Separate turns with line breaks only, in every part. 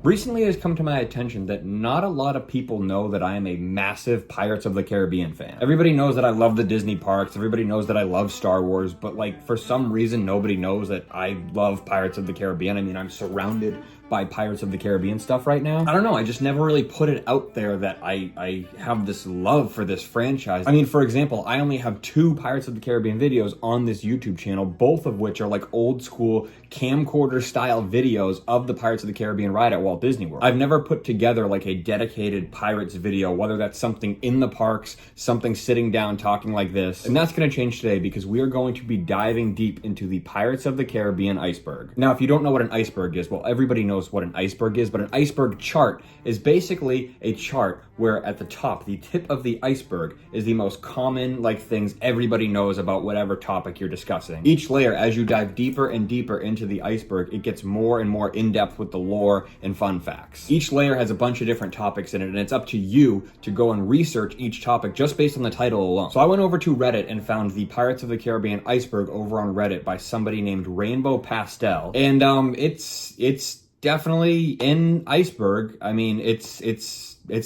Recently it has come to my attention that not a lot of people know that I am a massive Pirates of the Caribbean fan. Everybody knows that I love the Disney parks, everybody knows that I love Star Wars, but like for some reason nobody knows that I love Pirates of the Caribbean. I mean, I'm surrounded by Pirates of the Caribbean stuff right now. I don't know, I just never really put it out there that I have this love for this franchise. I mean, for example, I only have 2 Pirates of the Caribbean videos on this YouTube channel, both of which are like old school camcorder style videos of the Pirates of the Caribbean ride at Walt Disney World. I've never put together like a dedicated Pirates video, whether that's something in the parks, something sitting down talking like this. And that's gonna change today because we are going to be diving deep into the Pirates of the Caribbean iceberg. Now, if you don't know what an iceberg is, well, everybody knows what an iceberg is, but an iceberg chart is basically a chart where at the top, the tip of the iceberg is the most common like things everybody knows about whatever topic you're discussing. Each layer, as you dive deeper and deeper into the iceberg, it gets more and more in-depth with the lore and fun facts. Each layer has a bunch of different topics in it, and it's up to you to go and research each topic just based on the title alone. So I went over to Reddit and found the Pirates of the Caribbean iceberg over on Reddit by somebody named Rainbow Pastel, and it's definitely in Iceberg. I mean, it's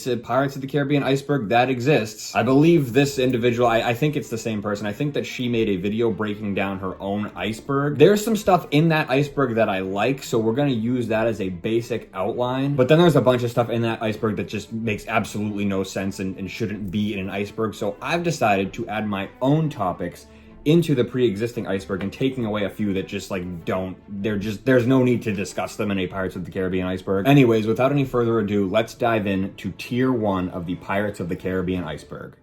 a Pirates of the Caribbean iceberg that exists. I believe this individual, I think it's the same person. I think that she made a video breaking down her own iceberg. There's some stuff in that iceberg that I like, so we're gonna use that as a basic outline. But then there's a bunch of stuff in that iceberg that just makes absolutely no sense and shouldn't be in an iceberg. So I've decided to add my own topics into the pre-existing iceberg and taking away a few that just like there's no need to discuss them in a Pirates of the Caribbean iceberg. Anyways, without any further ado, let's dive in to tier 1 of the Pirates of the Caribbean iceberg.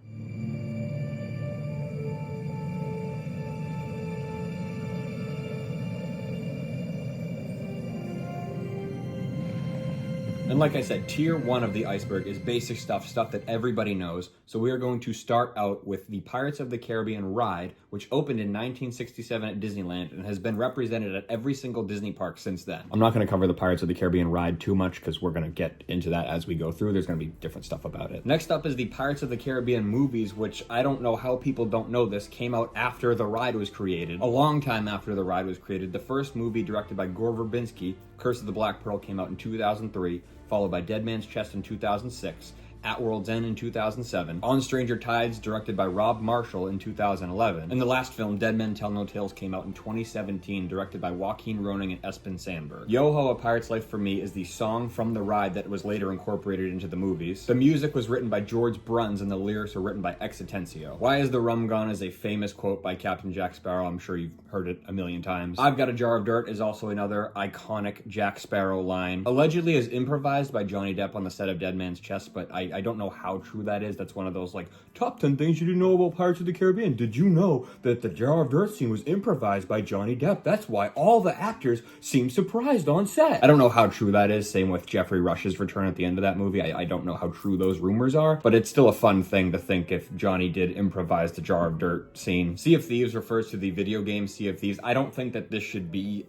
And like I said, tier 1 of the iceberg is basic stuff that everybody knows. So we are going to start out with the Pirates of the Caribbean ride, which opened in 1967 at Disneyland and has been represented at every single Disney park since then. I'm not going to cover the Pirates of the Caribbean ride too much because we're going to get into that as we go through. There's going to be different stuff about it. Next up is the Pirates of the Caribbean movies, which I don't know how people don't know this, came out after the ride was created. A long time after the ride was created. The first movie, directed by Gore Verbinski, Curse of the Black Pearl, came out in 2003. Followed by Dead Man's Chest in 2006, At World's End in 2007, On Stranger Tides, directed by Rob Marshall in 2011, and the last film, Dead Men Tell No Tales, came out in 2017, directed by Joaquin Roning and Espen Sandberg. Yo-Ho, A Pirate's Life for Me is the song from the ride that was later incorporated into the movies. The music was written by George Bruns and the lyrics were written by X Atencio. Why is the rum gone is a famous quote by Captain Jack Sparrow. I'm sure you've heard it a million times. I've Got a Jar of Dirt is also another iconic Jack Sparrow line. Allegedly is improvised by Johnny Depp on the set of Dead Man's Chest, but I don't know how true that is. That's one of those like top 10 things you didn't know about Pirates of the Caribbean. Did you know that the Jar of Dirt scene was improvised by Johnny Depp? That's why all the actors seem surprised on set. I don't know how true that is. Same with Geoffrey Rush's return at the end of that movie. I don't know how true those rumors are, but it's still a fun thing to think if Johnny did improvise the Jar of Dirt scene. Sea of Thieves refers to the video game Sea of Thieves. I don't think that this should be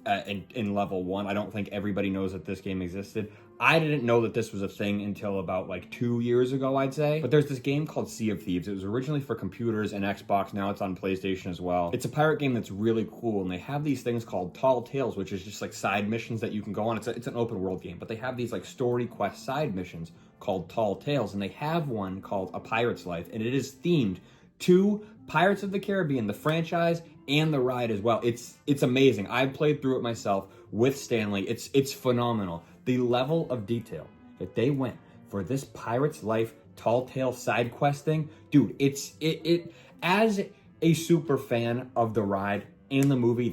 in level 1. I don't think everybody knows that this game existed. I didn't know that this was a thing until about like 2 years ago, I'd say. But there's this game called Sea of Thieves. It was originally for computers and Xbox. Now it's on PlayStation as well. It's a pirate game that's really cool. And they have these things called Tall Tales, which is just like side missions that you can go on. It's an open world game, but they have these like story quest side missions called Tall Tales. And they have one called A Pirate's Life. And it is themed to Pirates of the Caribbean, the franchise, and the ride as well. It's amazing. I've played through it myself with Stanley. It's phenomenal. The level of detail that they went for this Pirate's Life Tall Tale side quest thing, dude, it as a super fan of the ride and the movie,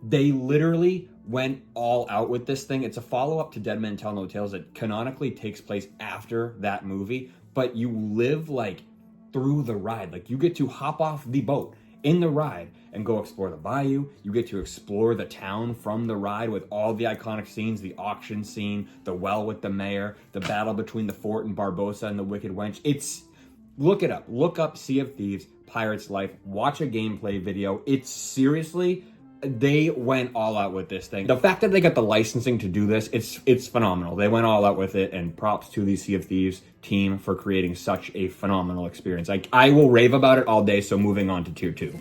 they literally went all out with this thing. It's a follow-up to Dead Men Tell No Tales that canonically takes place after that movie, but you live like through the ride. Like you get to hop off the boat in the ride and go explore the bayou. You get to explore the town from the ride with all the iconic scenes, the auction scene, the well with the mayor, the battle between the fort and Barbossa and the Wicked Wench. Look it up. Look up Sea of Thieves, Pirate's Life, watch a gameplay video. It's seriously, they went all out with this thing. The fact that they got the licensing to do this, it's phenomenal. They went all out with it, and props to the Sea of Thieves team for creating such a phenomenal experience. I will rave about it all day, so moving on to tier 2.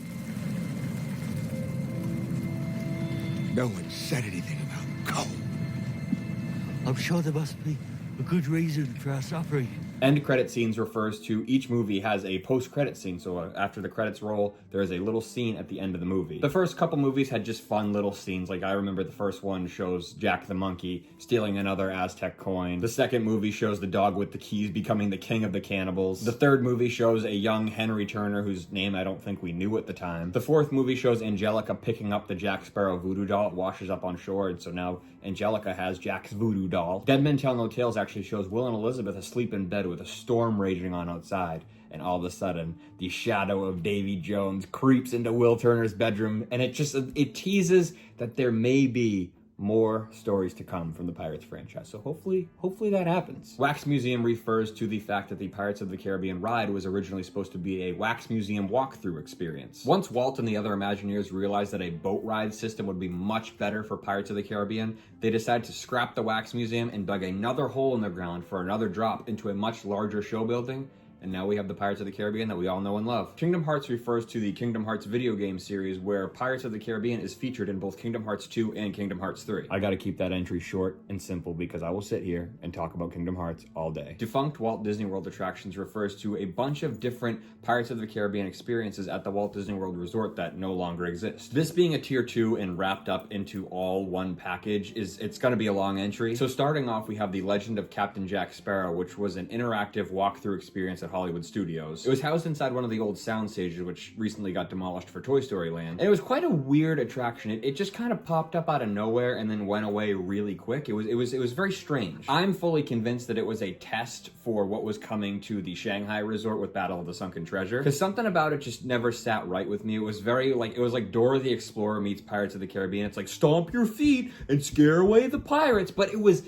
No one said anything about Cove. I'm sure there must be a good reason for our suffering.
End credit scenes refers to each movie has a post-credit scene, so after the credits roll, there is a little scene at the end of the movie. The first couple movies had just fun little scenes, like I remember the first one shows Jack the Monkey stealing another Aztec coin. The second movie shows the dog with the keys becoming the king of the cannibals. The third movie shows a young Henry Turner, whose name I don't think we knew at the time. The fourth movie shows Angelica picking up the Jack Sparrow voodoo doll. It washes up on shore, and so now Angelica has Jack's voodoo doll. Dead Men Tell No Tales actually shows Will and Elizabeth asleep in bed with a storm raging on outside, and all of a sudden the shadow of Davy Jones creeps into Will Turner's bedroom, and it teases that there may be more stories to come from the Pirates franchise. So hopefully that happens. Wax Museum refers to the fact that the Pirates of the Caribbean ride was originally supposed to be a Wax Museum walkthrough experience. Once Walt and the other Imagineers realized that a boat ride system would be much better for Pirates of the Caribbean, they decided to scrap the Wax Museum and dug another hole in the ground for another drop into a much larger show building. And now we have the Pirates of the Caribbean that we all know and love. Kingdom Hearts refers to the Kingdom Hearts video game series where Pirates of the Caribbean is featured in both Kingdom Hearts 2 and Kingdom Hearts 3. I gotta keep that entry short and simple because I will sit here and talk about Kingdom Hearts all day. Defunct Walt Disney World attractions refers to a bunch of different Pirates of the Caribbean experiences at the Walt Disney World Resort that no longer exist. This being a tier 2 and wrapped up into all one package it's gonna be a long entry. So starting off, we have the Legend of Captain Jack Sparrow, which was an interactive walkthrough experience at Hollywood Studios. It was housed inside one of the old sound stages, which recently got demolished for Toy Story Land. And it was quite a weird attraction. It just kind of popped up out of nowhere and then went away really quick. It was very strange. I'm fully convinced that it was a test for what was coming to the Shanghai resort with Battle of the Sunken Treasure, because something about it just never sat right with me. It was like Dora the Explorer meets Pirates of the Caribbean. It's like stomp your feet and scare away the pirates, but it was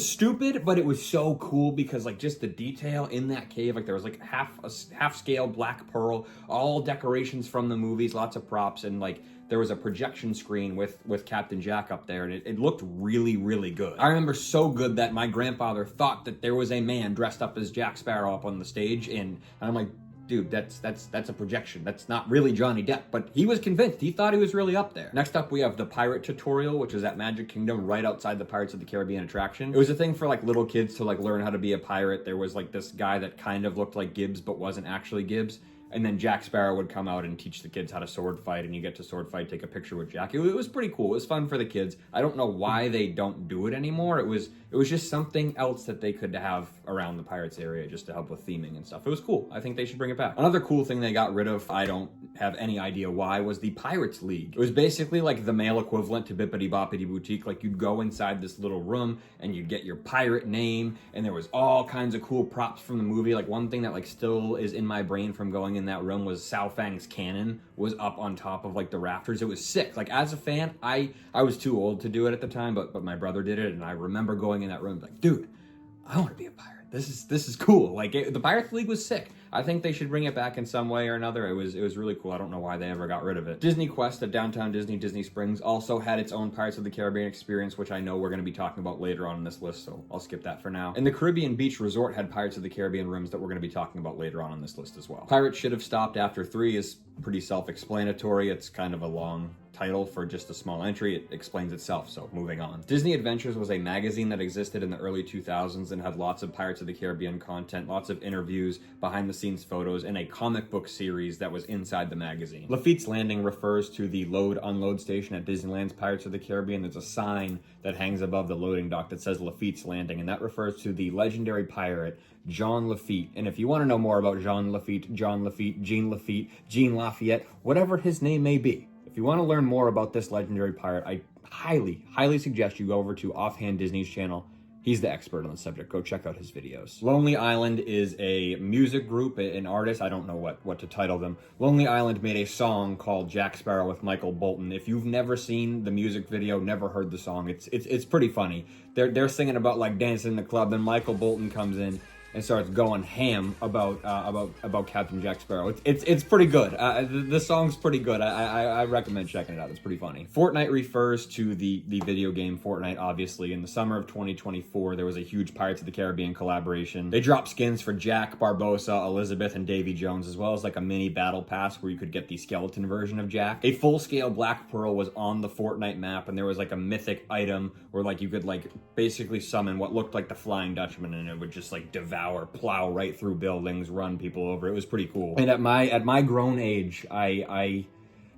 stupid, but it was so cool because like just the detail in that cave, like there was like half scale black pearl, all decorations from the movies, lots of props, and like there was a projection screen with Captain Jack up there, and it looked really, really good. I remember so good that my grandfather thought that there was a man dressed up as Jack Sparrow up on the stage, and I'm like, dude, that's a projection. That's not really Johnny Depp, but he was convinced. He thought he was really up there. Next up, we have the Pirate Tutorial, which is at Magic Kingdom right outside the Pirates of the Caribbean attraction. It was a thing for like little kids to like learn how to be a pirate. There was like this guy that kind of looked like Gibbs, but wasn't actually Gibbs. And then Jack Sparrow would come out and teach the kids how to sword fight, and you get to sword fight, take a picture with Jack. It was pretty cool. It was fun for the kids. I don't know why they don't do it anymore. It was just something else that they could have around the Pirates area just to help with theming and stuff. It was cool. I think they should bring it back. Another cool thing they got rid of, I don't have any idea why, was the Pirates League. It was basically like the male equivalent to Bippity Boppity Boutique. Like you'd go inside this little room and you'd get your pirate name, and there was all kinds of cool props from the movie. Like one thing that like still is in my brain from going in that room was Sao Fang's cannon was up on top of like the rafters. It was sick. Like as a fan, I was too old to do it at the time, but my brother did it, and I remember going in that room like, dude, I want to be a pirate. This is cool. Like the Pirates League was sick. I think they should bring it back in some way or another. It was really cool. I don't know why they ever got rid of it. Disney Quest at Downtown Disney Springs also had its own Pirates of the Caribbean experience, which I know we're going to be talking about later on in this list, so I'll skip that for now. And the Caribbean Beach Resort had Pirates of the Caribbean rooms that we're going to be talking about later on in this list as well. Pirates Should Have Stopped After 3 is pretty self-explanatory. It's kind of a long title for just a small entry. It explains itself, so moving on. Disney Adventures was a magazine that existed in the early 2000s and had lots of Pirates of the Caribbean content, lots of interviews, behind-the-scenes photos, and a comic book series that was inside the magazine. Lafitte's Landing refers to the load-unload station at Disneyland's Pirates of the Caribbean. There's a sign that hangs above the loading dock that says Lafitte's Landing, and that refers to the legendary pirate Jean Lafitte. And if you want to know more about Jean Lafitte, Jean Lafayette, whatever his name may be, if you want to learn more about this legendary pirate, I highly suggest you go over to Offhand Disney's channel. He's the expert on the subject. Go check out his videos. Lonely Island is a music group, an artist. I don't know what to title them. Lonely Island made a song called Jack Sparrow with Michael Bolton. If you've never seen the music video, never heard the song, it's pretty funny. They're singing about like dancing in the club, then Michael Bolton comes in and starts going ham about Captain Jack Sparrow. It's pretty good. The song's pretty good. I recommend checking it out. It's pretty funny. Fortnite refers to the video game Fortnite, obviously. In the summer of 2024, there was a huge Pirates of the Caribbean collaboration. They dropped skins for Jack, Barbossa, Elizabeth, and Davy Jones, as well as like a mini battle pass where you could get the skeleton version of Jack. A full-scale Black Pearl was on the Fortnite map, and there was like a mythic item where like you could like basically summon what looked like the Flying Dutchman, and it would just like devour, plow right through buildings, run people over. It was pretty cool. And at my grown age, I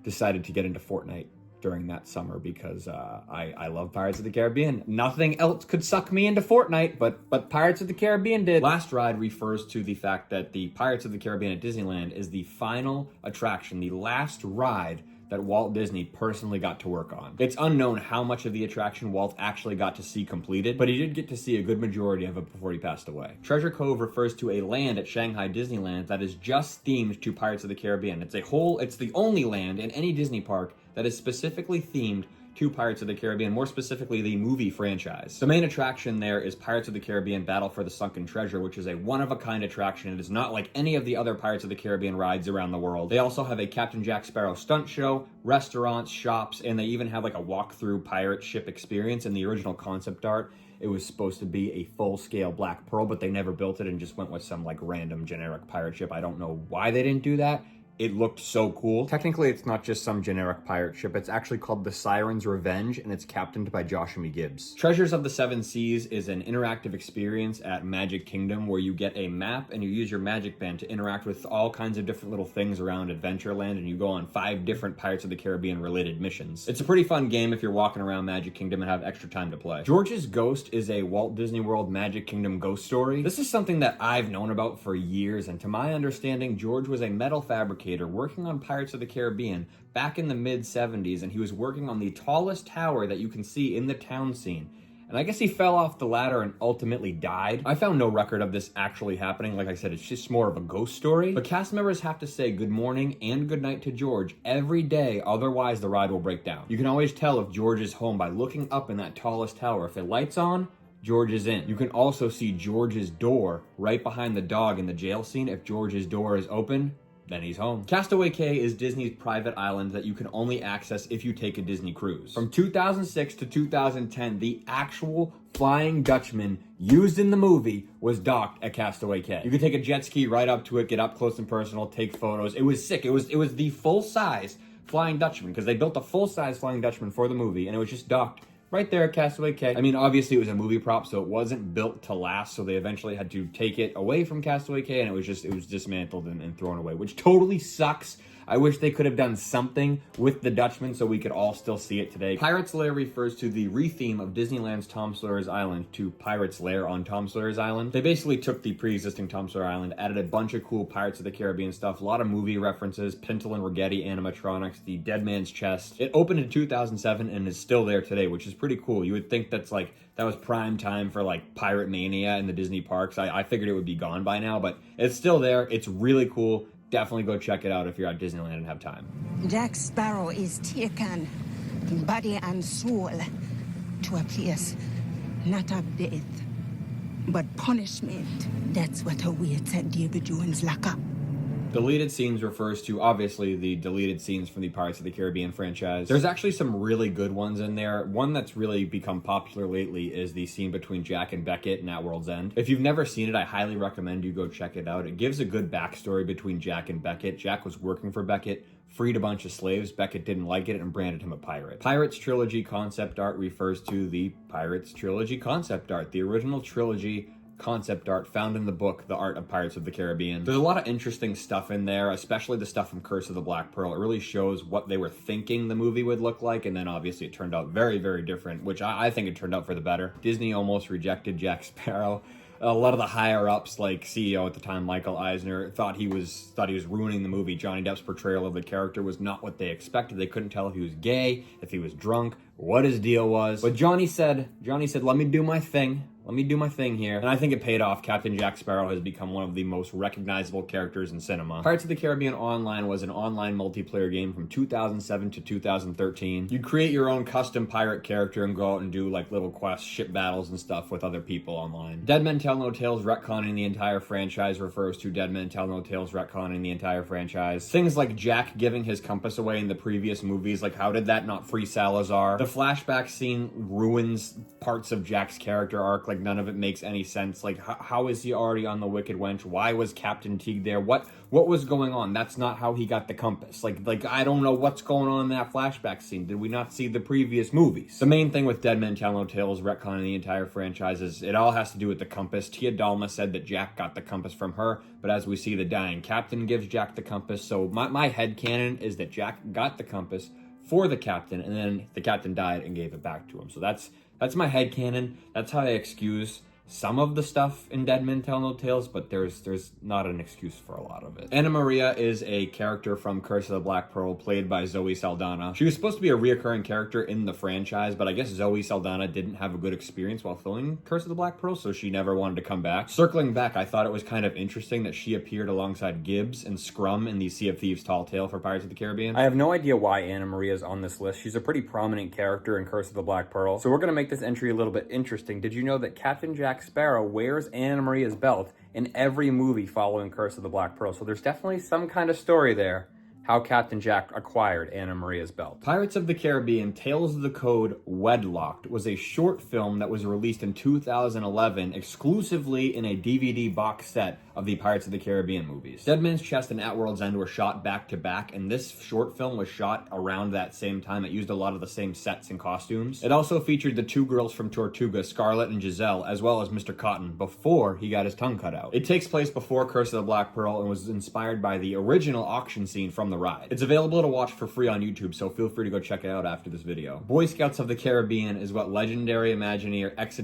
decided to get into Fortnite during that summer because I love Pirates of the Caribbean. Nothing else could suck me into Fortnite, but Pirates of the Caribbean did. Last Ride refers to the fact that the Pirates of the Caribbean at Disneyland is the final attraction, the last ride that Walt Disney personally got to work on. It's unknown how much of the attraction Walt actually got to see completed, but he did get to see a good majority of it before he passed away. Treasure Cove refers to a land at Shanghai Disneyland that is just themed to Pirates of the Caribbean. It's the only land in any Disney park that is specifically themed to Pirates of the Caribbean, more specifically the movie franchise. The main attraction there is Pirates of the Caribbean Battle for the Sunken Treasure, which is a one-of-a-kind attraction. It is not like any of the other Pirates of the Caribbean rides around the world. They also have a Captain Jack Sparrow stunt show, restaurants, shops, and they even have like a walk-through pirate ship experience. In the original concept art, it was supposed to be a full-scale Black Pearl, but they never built it and just went with some like random generic pirate ship. I don't know why they didn't do that. It looked so cool. Technically, it's not just some generic pirate ship. It's actually called the Siren's Revenge, and it's captained by Joshua Gibbs. Treasures of the Seven Seas is an interactive experience at Magic Kingdom where you get a map and you use your magic band to interact with all kinds of different little things around Adventureland, and you go on 5 different Pirates of the Caribbean related missions. It's a pretty fun game if you're walking around Magic Kingdom and have extra time to play. George's Ghost is a Walt Disney World Magic Kingdom ghost story. This is something that I've known about for years, and to my understanding, George was a metal fabricator working on Pirates of the Caribbean back in the mid-70s, and he was working on the tallest tower that you can see in the town scene. And I guess he fell off the ladder and ultimately died. I found no record of this actually happening. Like I said, it's just more of a ghost story. But cast members have to say good morning and good night to George every day, otherwise the ride will break down. You can always tell if George is home by looking up in that tallest tower. If the light's on, George is in. You can also see George's door right behind the dog in the jail scene. If George's door is open, then he's home. Castaway Cay is Disney's private island that you can only access if you take a Disney cruise. From 2006 to 2010, the actual Flying Dutchman used in the movie was docked at Castaway Cay. You could take a jet ski right up to it, get up close and personal, take photos. It was sick. It was the full-size Flying Dutchman, because they built a full-size Flying Dutchman for the movie, and it was just docked right there at Castaway Cay. I mean, obviously it was a movie prop, so it wasn't built to last, so they eventually had to take it away from Castaway Cay, and it was dismantled and thrown away, which totally sucks. I wish they could have done something with the Dutchman so we could all still see it today. Pirates Lair refers to the retheme of Disneyland's Tom Sawyer's Island to Pirates Lair on Tom Sawyer's Island. They basically took the pre-existing Tom Sawyer Island, added a bunch of cool Pirates of the Caribbean stuff, a lot of movie references, Pintel and Ragetti animatronics, the Dead Man's Chest. It opened in 2007 and is still there today, which is pretty cool. You would think that was prime time for like Pirate Mania in the Disney parks. I figured it would be gone by now, but it's still there. It's really cool. Definitely go check it out if you're at Disneyland and have time.
Jack Sparrow is taken, body and soul, to a place not of death, but punishment. That's what awaits at Davy Jones' lockup.
Deleted scenes refers to, obviously, the deleted scenes from the Pirates of the Caribbean franchise. There's actually some really good ones in there. One that's really become popular lately is the scene between Jack and Beckett in At World's End. If you've never seen it, I highly recommend you go check it out. It gives a good backstory between Jack and Beckett. Jack was working for Beckett, freed a bunch of slaves. Beckett didn't like it and branded him a pirate. Pirates Trilogy concept art refers to the Pirates Trilogy concept art, the original trilogy concept art found in the book, The Art of Pirates of the Caribbean. There's a lot of interesting stuff in there, especially the stuff from Curse of the Black Pearl. It really shows what they were thinking the movie would look like, and then obviously it turned out very, very different, which I think it turned out for the better. Disney almost rejected Jack Sparrow. A lot of the higher-ups, like CEO at the time, Michael Eisner, thought he was ruining the movie. Johnny Depp's portrayal of the character was not what they expected. They couldn't tell if he was gay, if he was drunk, what his deal was. But Johnny said, let me do my thing. let me do my thing here. And I think it paid off. Captain Jack Sparrow has become one of the most recognizable characters in cinema. Pirates of the Caribbean Online was an online multiplayer game from 2007 to 2013. You create your own custom pirate character and go out and do like little quests, ship battles and stuff with other people online. Dead Men Tell No Tales retconning the entire franchise refers to Dead Men Tell No Tales retconning the entire franchise. Things like Jack giving his compass away in the previous movies, like how did that not free Salazar? The flashback scene ruins parts of Jack's character arc, like none of it makes any sense. Like how is he already on the Wicked Wench? Why was Captain Teague there? What was going on? That's not how he got the compass. Like I don't know what's going on in that flashback scene. Did we not see the previous movies? The main thing with Dead Men Tell No Tales retconning the entire franchise is it all has to do with the compass. Tia Dalma said that Jack got the compass from her, but as we see, the dying captain gives Jack the compass. So my headcanon is that Jack got the compass for the captain, and then the captain died and gave it back to him. So that's my headcanon. That's how I excuse some of the stuff in Dead Men Tell No Tales, but there's not an excuse for a lot of it. Anamaria is a character from Curse of the Black Pearl, played by Zoe Saldana. She was supposed to be a reoccurring character in the franchise, but I guess Zoe Saldana didn't have a good experience while filming Curse of the Black Pearl, so she never wanted to come back. Circling back, I thought it was kind of interesting that she appeared alongside Gibbs and Scrum in the Sea of Thieves Tall Tale for Pirates of the Caribbean. I have no idea why Anamaria is on this list. She's a pretty prominent character in Curse of the Black Pearl, so we're gonna make this entry a little bit interesting. Did you know that Captain Jack Sparrow wears Anamaria's belt in every movie following Curse of the Black Pearl? So there's definitely some kind of story there, how Captain Jack acquired Anamaria's belt. Pirates of the Caribbean Tales of the Code Wedlocked was a short film that was released in 2011 exclusively in a DVD box set of the Pirates of the Caribbean movies. Dead Man's Chest and At World's End were shot back to back, and this short film was shot around that same time. It used a lot of the same sets and costumes. It also featured the two girls from Tortuga, Scarlett and Giselle, as well as Mr. Cotton, before he got his tongue cut out. It takes place before Curse of the Black Pearl and was inspired by the original auction scene from the ride. It's available to watch for free on YouTube, so feel free to go check it out after this video. Boy Scouts of the Caribbean is what legendary Imagineer X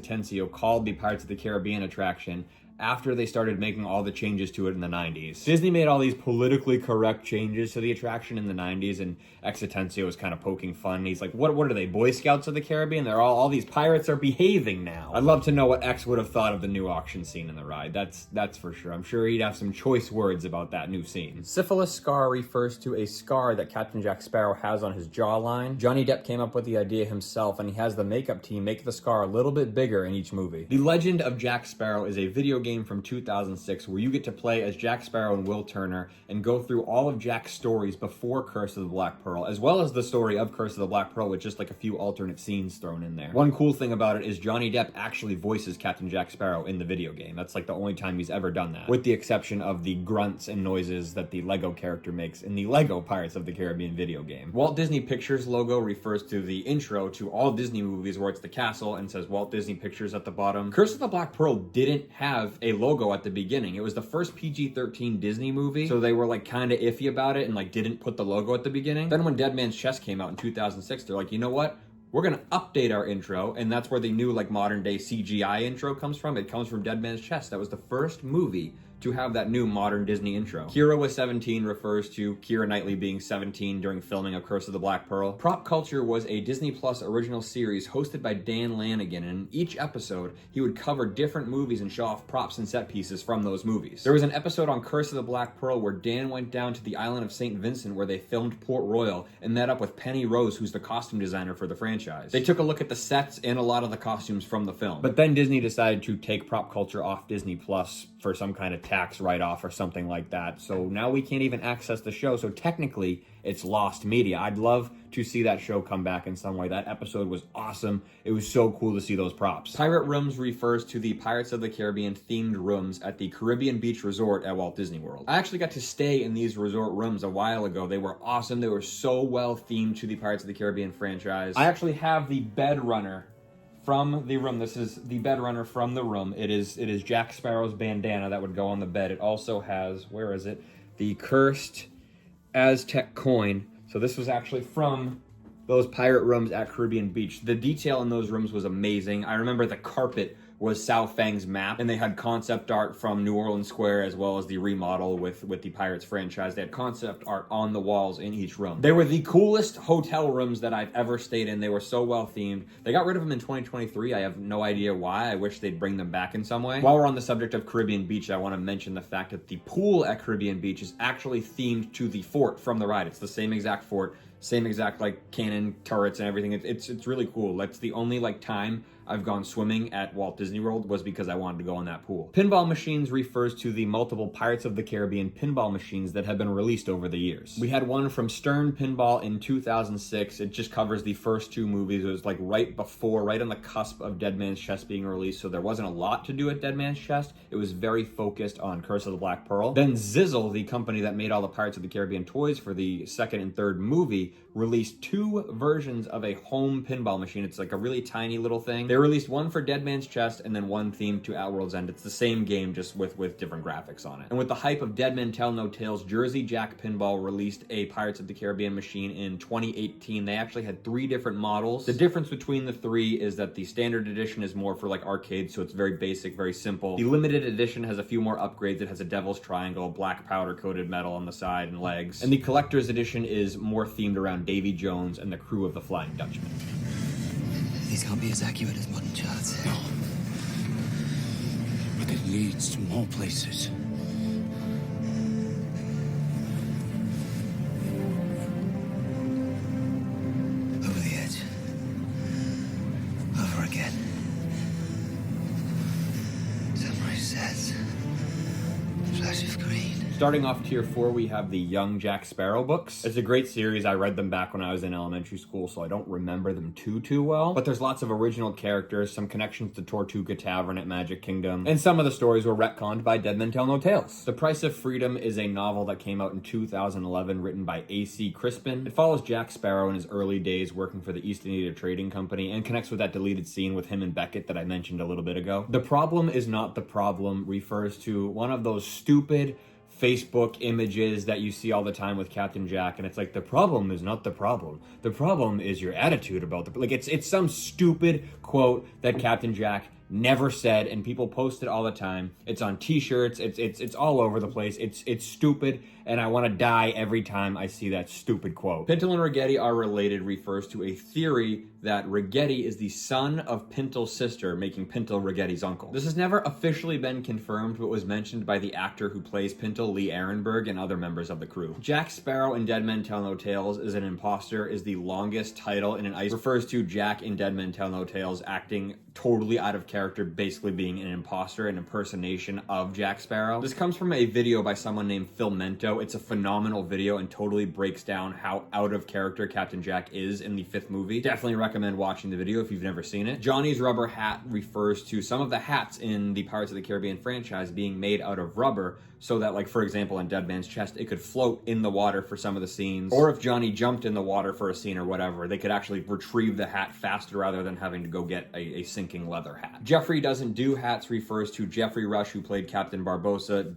called the Pirates of the Caribbean attraction after they started making all the changes to it in the 90s. Disney made all these politically correct changes to the attraction in the 90s, and X was kind of poking fun. He's like, what are they, Boy Scouts of the Caribbean? They're all these pirates are behaving now. I'd love to know what X would have thought of the new auction scene in the ride. That's for sure. I'm sure he'd have some choice words about that new scene. Syphilis Scar refers to a scar that Captain Jack Sparrow has on his jawline. Johnny Depp came up with the idea himself, and he has the makeup team make the scar a little bit bigger in each movie. The Legend of Jack Sparrow is a video game from 2006 where you get to play as Jack Sparrow and Will Turner and go through all of Jack's stories before Curse of the Black Pearl, as well as the story of Curse of the Black Pearl with just like a few alternate scenes thrown in there. One cool thing about it is Johnny Depp actually voices Captain Jack Sparrow in the video game. That's like the only time he's ever done that, with the exception of the grunts and noises that the Lego character makes in the Lego Pirates of the Caribbean video game. Walt Disney Pictures logo refers to the intro to all Disney movies where it's the castle and says Walt Disney Pictures at the bottom. Curse of the Black Pearl didn't have a logo at the beginning. It was the first PG-13 Disney movie, so they were like kind of iffy about it and like didn't put the logo at the beginning. Then when Dead Man's Chest came out in 2006, they're like, you know what? We're gonna update our intro, and that's where the new like modern day CGI intro comes from. It comes from Dead Man's Chest. That was the first movie to have that new modern Disney intro. Keira was 17 refers to Keira Knightley being 17 during filming of Curse of the Black Pearl. Prop Culture was a Disney Plus original series hosted by Dan Lanigan, and in each episode, he would cover different movies and show off props and set pieces from those movies. There was an episode on Curse of the Black Pearl where Dan went down to the island of St. Vincent where they filmed Port Royal and met up with Penny Rose, who's the costume designer for the franchise. They took a look at the sets and a lot of the costumes from the film. But then Disney decided to take Prop Culture off Disney Plus for some kind of tax write-off or something like that. So now we can't even access the show. So technically, it's lost media. I'd love to see that show come back in some way. That episode was awesome. It was so cool to see those props. Pirate Rooms refers to the Pirates of the Caribbean themed rooms at the Caribbean Beach Resort at Walt Disney World. I actually got to stay in these resort rooms a while ago. They were awesome. They were so well themed to the Pirates of the Caribbean franchise. I actually have the bed runner from the room. This is the bed runner from the room. It is Jack Sparrow's bandana that would go on the bed. It also has, where is it? The cursed Aztec coin. So this was actually from those pirate rooms at Caribbean Beach. The detail in those rooms was amazing. I remember the carpet was Sao Fang's map, and they had concept art from New Orleans Square as well as the remodel with the Pirates franchise. They had concept art on the walls in each room. They were the coolest hotel rooms that I've ever stayed in. They were so well themed. They got rid of them in 2023. I have no idea why. I wish they'd bring them back in some way. While we're on the subject of Caribbean Beach, I want to mention the fact that the pool at Caribbean Beach is actually themed to the fort from the ride. It's the same exact fort, same exact like cannon turrets and everything. It's really cool. That's the only like time I've gone swimming at Walt Disney World was because I wanted to go in that pool. Pinball Machines refers to the multiple Pirates of the Caribbean pinball machines that have been released over the years. We had one from Stern Pinball in 2006. It just covers the first two movies. It was like right on the cusp of Dead Man's Chest being released, so there wasn't a lot to do at Dead Man's Chest. It was very focused on Curse of the Black Pearl. Then Zizzle, the company that made all the Pirates of the Caribbean toys for the second and third movie, released two versions of a home pinball machine. It's like a really tiny little thing. They released one for Dead Man's Chest and then one themed to Outworld's End. It's the same game, just with different graphics on it. And with the hype of Dead Men Tell No Tales, Jersey Jack Pinball released a Pirates of the Caribbean machine in 2018. They actually had 3 different models. The difference between the 3 is that the standard edition is more for like arcades, so it's very basic, very simple. The limited edition has a few more upgrades. It has a devil's triangle, black powder coated metal on the side and legs. And the collector's edition is more themed around Davy Jones and the crew of the Flying Dutchman.
These can't be as accurate as modern charts.
No. But it leads to more places.
Over the edge. Over again. Sunrise sets. Flash of green.
Starting off tier 4, we have the Young Jack Sparrow books. It's a great series. I read them back when I was in elementary school, so I don't remember them too well. But there's lots of original characters, some connections to Tortuga Tavern at Magic Kingdom, and some of the stories were retconned by Dead Men Tell No Tales. The Price of Freedom is a novel that came out in 2011, written by A.C. Crispin. It follows Jack Sparrow in his early days working for the East India Trading Company and connects with that deleted scene with him and Beckett that I mentioned a little bit ago. The Problem Is Not the Problem refers to one of those stupid Facebook images that you see all the time with Captain Jack, and it's like, the problem is not the problem. The problem is your attitude about the... Like, it's some stupid quote that Captain Jack never said, and people post it all the time. It's on t-shirts, it's all over the place. It's stupid, and I want to die every time I see that stupid quote. Pintel and Ragetti are related refers to a theory that Ragetti is the son of Pintel's sister, making Pintel Ragetti's uncle. This has never officially been confirmed, but was mentioned by the actor who plays Pintel, Lee Ehrenberg, and other members of the crew. Jack Sparrow in Dead Men Tell No Tales is an imposter, is the longest title in an ice. Refers to Jack in Dead Men Tell No Tales acting totally out of character, basically being an imposter, an impersonation of Jack Sparrow. This comes from a video by someone named Phil Mento. It's a phenomenal video and totally breaks down how out of character Captain Jack is in the 5th movie. Definitely recommend watching the video if you've never seen it. Johnny's rubber hat refers to some of the hats in the Pirates of the Caribbean franchise being made out of rubber, so that, like, for example, in Dead Man's Chest, it could float in the water for some of the scenes. Or if Johnny jumped in the water for a scene or whatever, they could actually retrieve the hat faster rather than having to go get a sinking leather hat. Geoffrey Doesn't Do Hats refers to Geoffrey Rush, who played Captain Barbossa,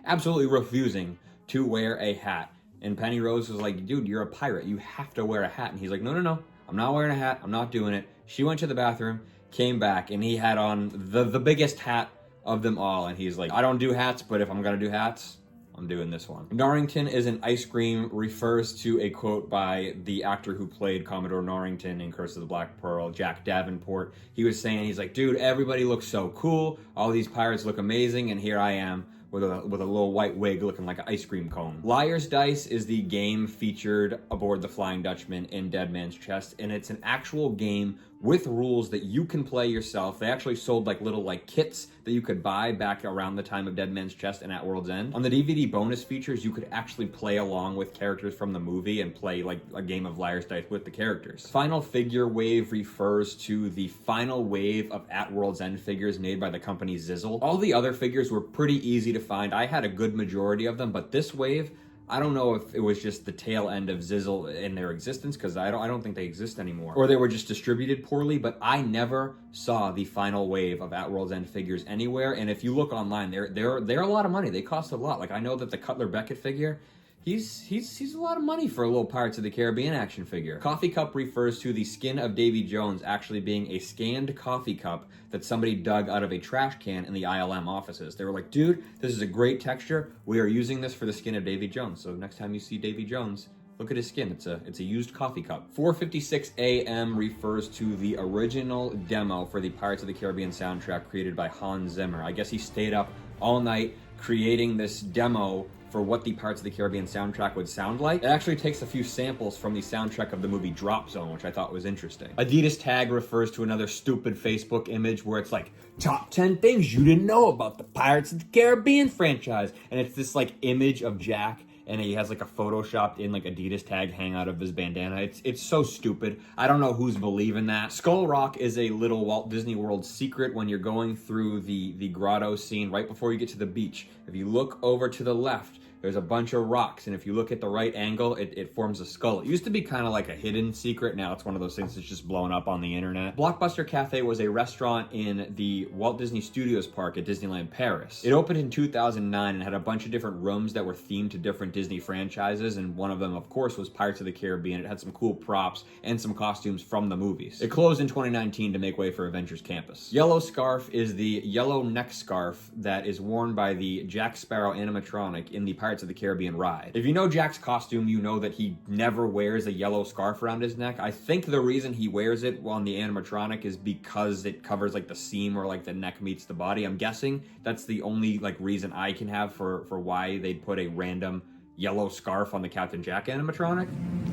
absolutely refusing to wear a hat. And Penny Rose was like, dude, you're a pirate. You have to wear a hat. And he's like, no. I'm not wearing a hat. I'm not doing it. She went to the bathroom, came back, and he had on the biggest hat of them all. And he's like, I don't do hats, but if I'm going to do hats, I'm doing this one. Norrington is an ice cream refers to a quote by the actor who played Commodore Norrington in Curse of the Black Pearl, Jack Davenport. He was saying, he's like, dude, everybody looks so cool. All these pirates look amazing. And here I am with a little white wig looking like an ice cream cone. Liar's Dice is the game featured aboard the Flying Dutchman in Dead Man's Chest, and it's an actual game with rules that you can play yourself. They actually sold little kits that you could buy back around the time of Dead Man's Chest and At World's End. On the DVD bonus features, you could actually play along with characters from the movie and play like a game of Liar's Dice with the characters. Final Figure Wave refers to the final wave of At World's End figures made by the company Zizzle. All the other figures were pretty easy to find. I had a good majority of them, but this wave, I don't know if it was just the tail end of Zizzle in their existence, because I don't think they exist anymore, or they were just distributed poorly, but I never saw the final wave of At World's End figures anywhere. And if you look online, they're a lot of money. They cost a lot. Like, I know that the Cutler Beckett figure, He's a lot of money for a little Pirates of the Caribbean action figure. Coffee cup refers to the skin of Davy Jones actually being a scanned coffee cup that somebody dug out of a trash can in the ILM offices. They were like, dude, this is a great texture. We are using this for the skin of Davy Jones. So next time you see Davy Jones, look at his skin. It's a used coffee cup. 4:56 a.m. refers to the original demo for the Pirates of the Caribbean soundtrack created by Hans Zimmer. I guess he stayed up all night creating this demo for what the Pirates of the Caribbean soundtrack would sound like. It actually takes a few samples from the soundtrack of the movie Drop Zone, which I thought was interesting. Adidas Tag refers to another stupid Facebook image where it's like, top 10 things you didn't know about the Pirates of the Caribbean franchise. And it's this like image of Jack, and he has like a photoshopped in like Adidas Tag hangout of his bandana. It's so stupid. I don't know who's believing that. Skull Rock is a little Walt Disney World secret when you're going through the grotto scene right before you get to the beach. If you look over to the left, there's a bunch of rocks, and if you look at the right angle, it forms a skull. It used to be kind of like a hidden secret. Now it's one of those things that's just blown up on the internet. Blockbuster Cafe was a restaurant in the Walt Disney Studios Park at Disneyland Paris. It opened in 2009 and had a bunch of different rooms that were themed to different Disney franchises, and one of them, of course, was Pirates of the Caribbean. It had some cool props and some costumes from the movies. It closed in 2019 to make way for Avengers Campus. Yellow Scarf is the yellow neck scarf that is worn by the Jack Sparrow animatronic in the Pirates of the Caribbean ride. If you know Jack's costume, you know that he never wears a yellow scarf around his neck. I think the reason he wears it on the animatronic is because it covers like the seam or like the neck meets the body. I'm guessing that's the only like reason I can have for why they'd put a random yellow scarf on the Captain Jack animatronic.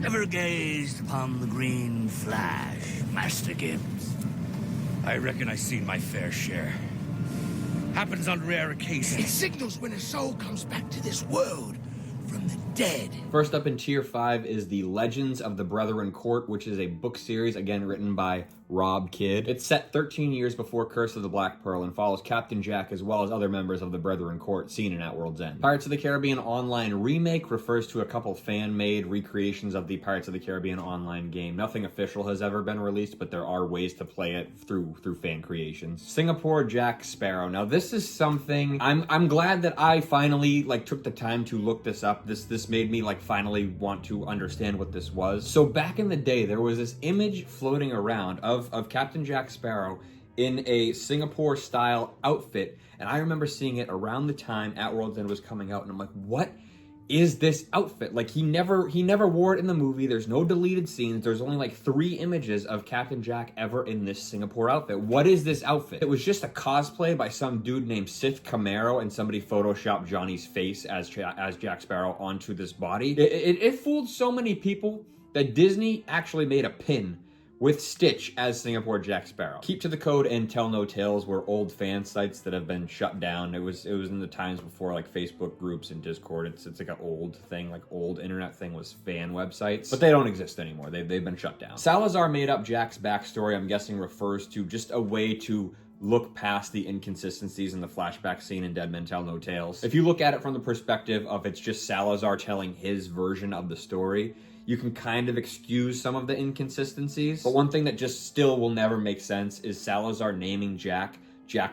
Ever gazed upon the green flash, Master Gibbs? I reckon I've seen my fair share. Happens on rare occasions.
It signals when a soul comes back to this world from the dead.
First up in Tier 5 is The Legends of the Brethren Court, which is a book series, again written by Rob Kidd. It's set 13 years before Curse of the Black Pearl and follows Captain Jack as well as other members of the Brethren Court seen in At World's End. Pirates of the Caribbean Online Remake refers to a couple fan-made recreations of the Pirates of the Caribbean online game. Nothing official has ever been released, but there are ways to play it through fan creations. Singapore Jack Sparrow. Now this is something I'm glad that I finally like took the time to look this up. This made me like finally want to understand what this was. So back in the day, there was this image floating around of Captain Jack Sparrow in a Singapore style outfit, and I remember seeing it around the time At World's End was coming out, and I'm like, what is this outfit? Like he never wore it in the movie. There's no deleted scenes. There's only like 3 images of Captain Jack ever in this Singapore outfit. What is this outfit? It was just a cosplay by some dude named Sith Camaro, and somebody photoshopped Johnny's face as Jack Sparrow onto this body. It fooled so many people that Disney actually made a pin with Stitch as Singapore Jack Sparrow. Keep to the Code and Tell No Tales were old fan sites that have been shut down. It was in the times before like Facebook groups and Discord. It's like an old thing, like old internet thing was fan websites, but they don't exist anymore. They've been shut down. Salazar made up Jack's backstory, I'm guessing refers to just a way to look past the inconsistencies in the flashback scene in Dead Men Tell No Tales. If you look at it from the perspective of it's just Salazar telling his version of the story, you can kind of excuse some of the inconsistencies. But one thing that just still will never make sense is Salazar naming Jack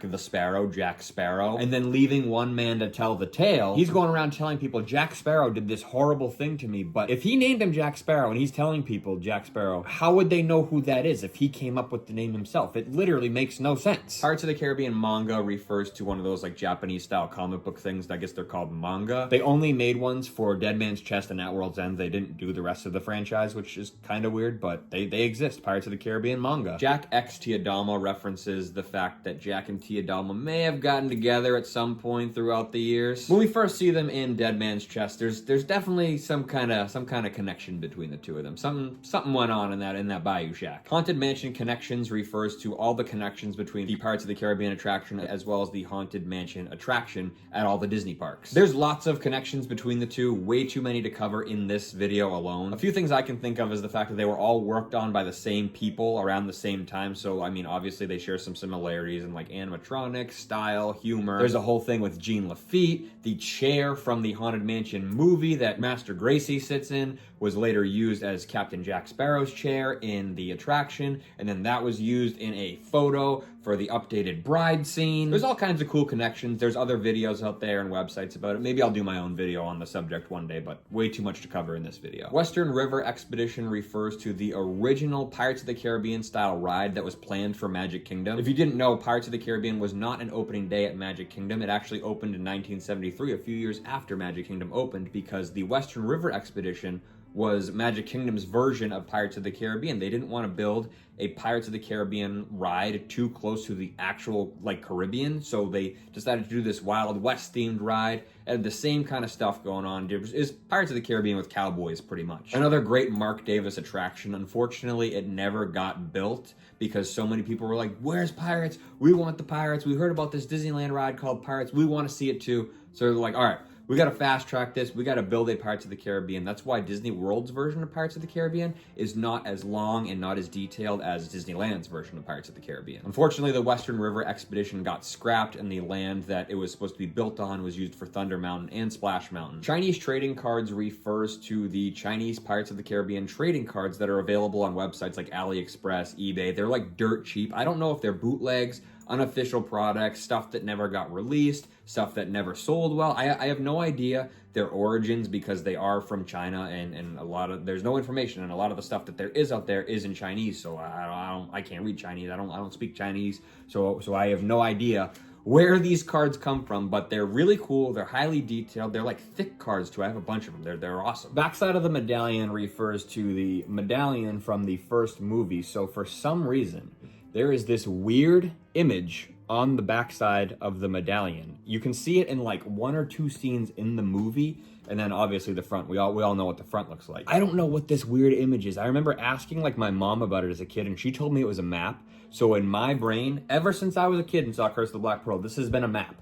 the Sparrow, Jack Sparrow, and then leaving one man to tell the tale. He's going around telling people, Jack Sparrow did this horrible thing to me, but if he named him Jack Sparrow and he's telling people Jack Sparrow, how would they know who that is if he came up with the name himself? It literally makes no sense. Pirates of the Caribbean manga refers to one of those like Japanese style comic book things. I guess they're called manga. They only made ones for Dead Man's Chest and At World's End. They didn't do the rest of the franchise, which is kind of weird, but they exist. Pirates of the Caribbean manga. Jack X Tia Dalma references the fact that Jack and Tia Dalma may have gotten together at some point throughout the years. When we first see them in Dead Man's Chest, there's definitely some kind of connection between the two of them. Something went on in that Bayou Shack. Haunted Mansion Connections refers to all the connections between the Pirates of the Caribbean attraction as well as the Haunted Mansion attraction at all the Disney parks. There's lots of connections between the two, way too many to cover in this video alone. A few things I can think of is the fact that they were all worked on by the same people around the same time, so I mean obviously they share some similarities in like animatronics, style, humor. There's a whole thing with Jean Lafitte. The chair from the Haunted Mansion movie that Master Gracie sits in was later used as Captain Jack Sparrow's chair in the attraction, and then that was used in a photo for the updated bride scene. There's all kinds of cool connections. There's other videos out there and websites about it. Maybe I'll do my own video on the subject one day, but way too much to cover in this video. Western River Expedition refers to the original Pirates of the Caribbean style ride that was planned for Magic Kingdom. If you didn't know, Pirates of the Caribbean was not an opening day at Magic Kingdom. It actually opened in 1973, a few years after Magic Kingdom opened, because the Western River Expedition was Magic Kingdom's version of Pirates of the Caribbean. They didn't want to build a Pirates of the Caribbean ride too close to the actual, like, Caribbean, so they decided to do this Wild West themed ride. It had the same kind of stuff going on. It was Pirates of the Caribbean with cowboys, pretty much. Another great Mark Davis attraction. Unfortunately, it never got built because so many people were like, where's Pirates? We want the Pirates. We heard about this Disneyland ride called Pirates. We want to see it too. So they're like, all right, we got to fast track this. We got to build a Pirates of the Caribbean. That's why Disney World's version of Pirates of the Caribbean is not as long and not as detailed as Disneyland's version of Pirates of the Caribbean. Unfortunately, the Western River Expedition got scrapped, and the land that it was supposed to be built on was used for Thunder Mountain and Splash Mountain. Chinese trading cards refers to the Chinese Pirates of the Caribbean trading cards that are available on websites like AliExpress, eBay. They're like dirt cheap. I don't know if they're bootlegs, unofficial products, stuff that never got released, stuff that never sold well. I have no idea their origins because they are from China, and a lot of there's no information, and a lot of the stuff that there is out there is in Chinese. So I can't read Chinese. I don't speak Chinese. So I have no idea where these cards come from, but they're really cool. They're highly detailed. They're like thick cards too. I have a bunch of them. They're awesome. Backside of the medallion refers to the medallion from the first movie. So for some reason, there is this weird image on the backside of the medallion. You can see it in like one or two scenes in the movie, and then obviously the front. We all know what the front looks like. I don't know what this weird image is. I remember asking like my mom about it as a kid, and she told me it was a map. So in my brain, ever since I was a kid and saw Curse of the Black Pearl, this has been a map.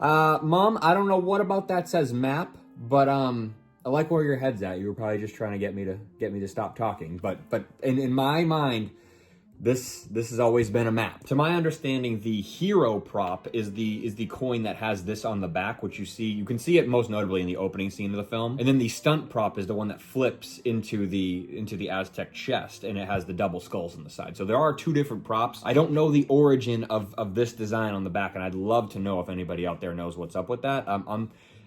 Mom, I don't know what about that says map, but I like where your head's at. You were probably just trying to get me to stop talking. But in my mind, this has always been a map. To my understanding, the hero prop is the coin that has this on the back, which you can see it most notably in the opening scene of the film. And then the stunt prop is the one that flips into the Aztec chest, and it has the double skulls on the side. So there are two different props. I don't know the origin of this design on the back, and I'd love to know if anybody out there knows what's up with that.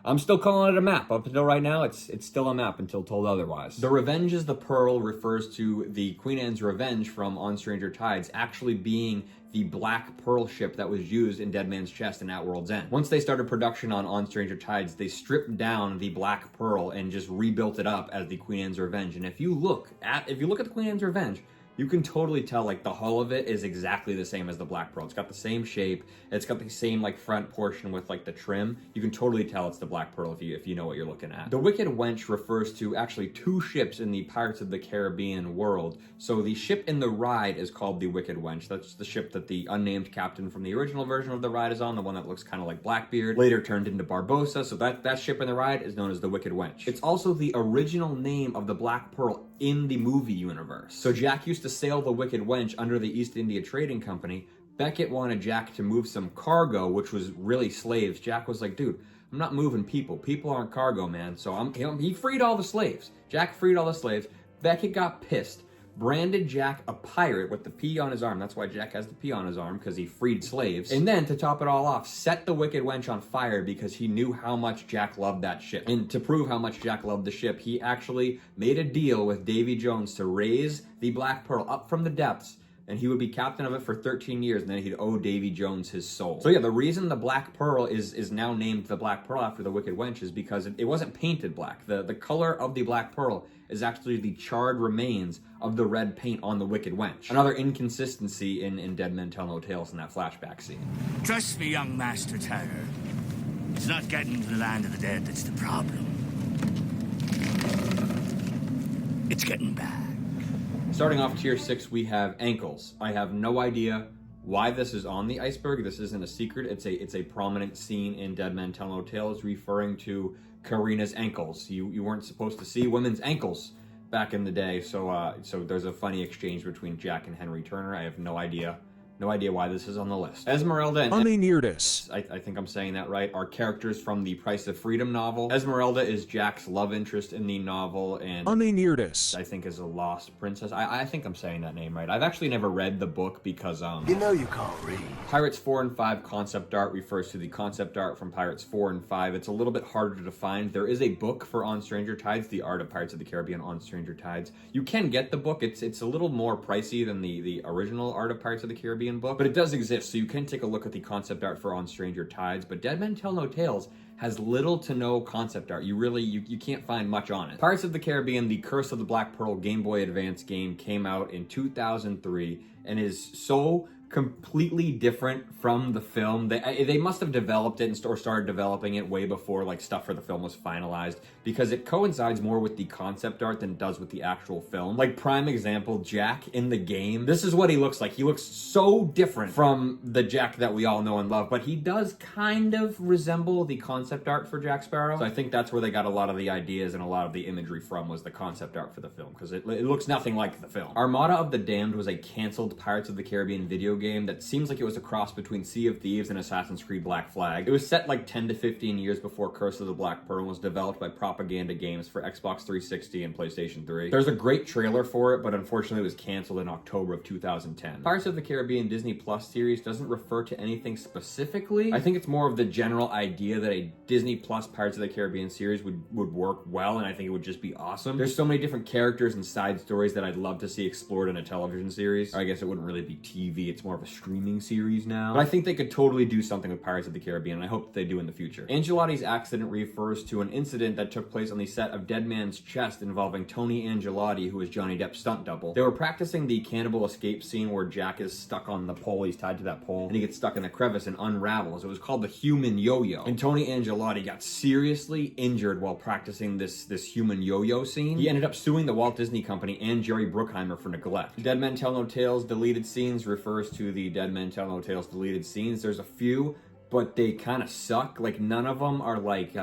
I'm still calling it a map. Up until right now, it's still a map until told otherwise. The Revenge is the Pearl refers to the Queen Anne's Revenge from On Stranger Tides actually being the Black Pearl ship that was used in Dead Man's Chest and At World's End. Once they started production on Stranger Tides, they stripped down the Black Pearl and just rebuilt it up as the Queen Anne's Revenge. And if you look at the Queen Anne's Revenge, you can totally tell, like, the hull of it is exactly the same as the Black Pearl. It's got the same shape. It's got the same, like, front portion with, like, the trim. You can totally tell it's the Black Pearl if you know what you're looking at. The Wicked Wench refers to actually two ships in the Pirates of the Caribbean world. So the ship in the ride is called the Wicked Wench. That's the ship that the unnamed captain from the original version of the ride is on, the one that looks kind of like Blackbeard, later turned into Barbossa. So that ship in the ride is known as the Wicked Wench. It's also the original name of the Black Pearl in the movie universe. So Jack used to sail the Wicked Wench under the East India Trading Company. Beckett wanted Jack to move some cargo, which was really slaves. Jack was like, dude, I'm not moving people. People aren't cargo, man. So he freed all the slaves. Jack freed all the slaves. Beckett got pissed, branded Jack a pirate with the P on his arm. That's why Jack has the P on his arm, because he freed slaves. And then, to top it all off, set the Wicked Wench on fire because he knew how much Jack loved that ship. And to prove how much Jack loved the ship, he actually made a deal with Davy Jones to raise the Black Pearl up from the depths, and he would be captain of it for 13 years, and then he'd owe Davy Jones his soul. So yeah, the reason the Black Pearl is now named the Black Pearl after the Wicked Wench is because it wasn't painted black. The color of the Black Pearl is actually the charred remains of the red paint on the Wicked Wench. Another inconsistency in Dead Men Tell No Tales in that flashback scene.
Trust me, young Master Tiger. It's not getting to the land of the dead that's the problem. It's getting back.
Starting off Tier 6, we have ankles. I have no idea why this is on the iceberg. This isn't a secret. It's a prominent scene in Dead Men Tell No Tales referring to Karina's ankles. You weren't supposed to see women's ankles back in the day, so there's a funny exchange between Jack and Henry Turner. I have no idea No idea why this is on the list. Esmeralda and
Amenirdis.
I think I'm saying that right, are characters from the Price of Freedom novel. Esmeralda is Jack's love interest in the novel, and
Amenirdis.
I think is a lost princess. I think I'm saying that name right. I've actually never read the book because
You know you can't read.
Pirates 4 and 5 concept art refers to the concept art from Pirates 4 and 5. It's a little bit harder to find. There is a book for On Stranger Tides, The Art of Pirates of the Caribbean on Stranger Tides. You can get the book. It's a little more pricey than the original Art of Pirates of the Caribbean book, but it does exist, so you can take a look at the concept art for On Stranger Tides. But Dead Men Tell No Tales has little to no concept art. You can't find much on it. Pirates of the Caribbean, The Curse of the Black Pearl Game Boy Advance game came out in 2003 and is so completely different from the film. They must have developed it or started developing it way before like stuff for the film was finalized, because it coincides more with the concept art than it does with the actual film. Like, prime example, Jack in the game, this is what he looks like. He looks so different from the Jack that we all know and love, but he does kind of resemble the concept art for Jack Sparrow. So I think that's where they got a lot of the ideas and a lot of the imagery from, was the concept art for the film, because it looks nothing like the film. Armada of the Damned was a canceled Pirates of the Caribbean video game that seems like it was a cross between Sea of Thieves and Assassin's Creed Black Flag. It was set like 10 to 15 years before Curse of the Black Pearl, and was developed by Propaganda Games for Xbox 360 and PlayStation 3. There's a great trailer for it, but unfortunately it was canceled in October of 2010. Pirates of the Caribbean Disney Plus series doesn't refer to anything specifically. I think it's more of the general idea that a Disney Plus Pirates of the Caribbean series would work well, and I think it would just be awesome. There's so many different characters and side stories that I'd love to see explored in a television series. Or I guess it wouldn't really be TV, it's more of a streaming series now. But I think they could totally do something with Pirates of the Caribbean, and I hope that they do in the future. Angelotti's accident refers to an incident that took place on the set of Dead Man's Chest involving Tony Angelotti, who was Johnny Depp's stunt double. They were practicing the cannibal escape scene where Jack is stuck on the pole, he's tied to that pole, and he gets stuck in a crevice and unravels. It was called the human yo-yo. And Tony Angelotti got seriously injured while practicing this human yo-yo scene. He ended up suing the Walt Disney Company and Jerry Bruckheimer for neglect. Dead Men Tell No Tales deleted scenes refers to the Dead Men Tell No Tales deleted scenes. There's a few, but they kind of suck. Like, none of them are like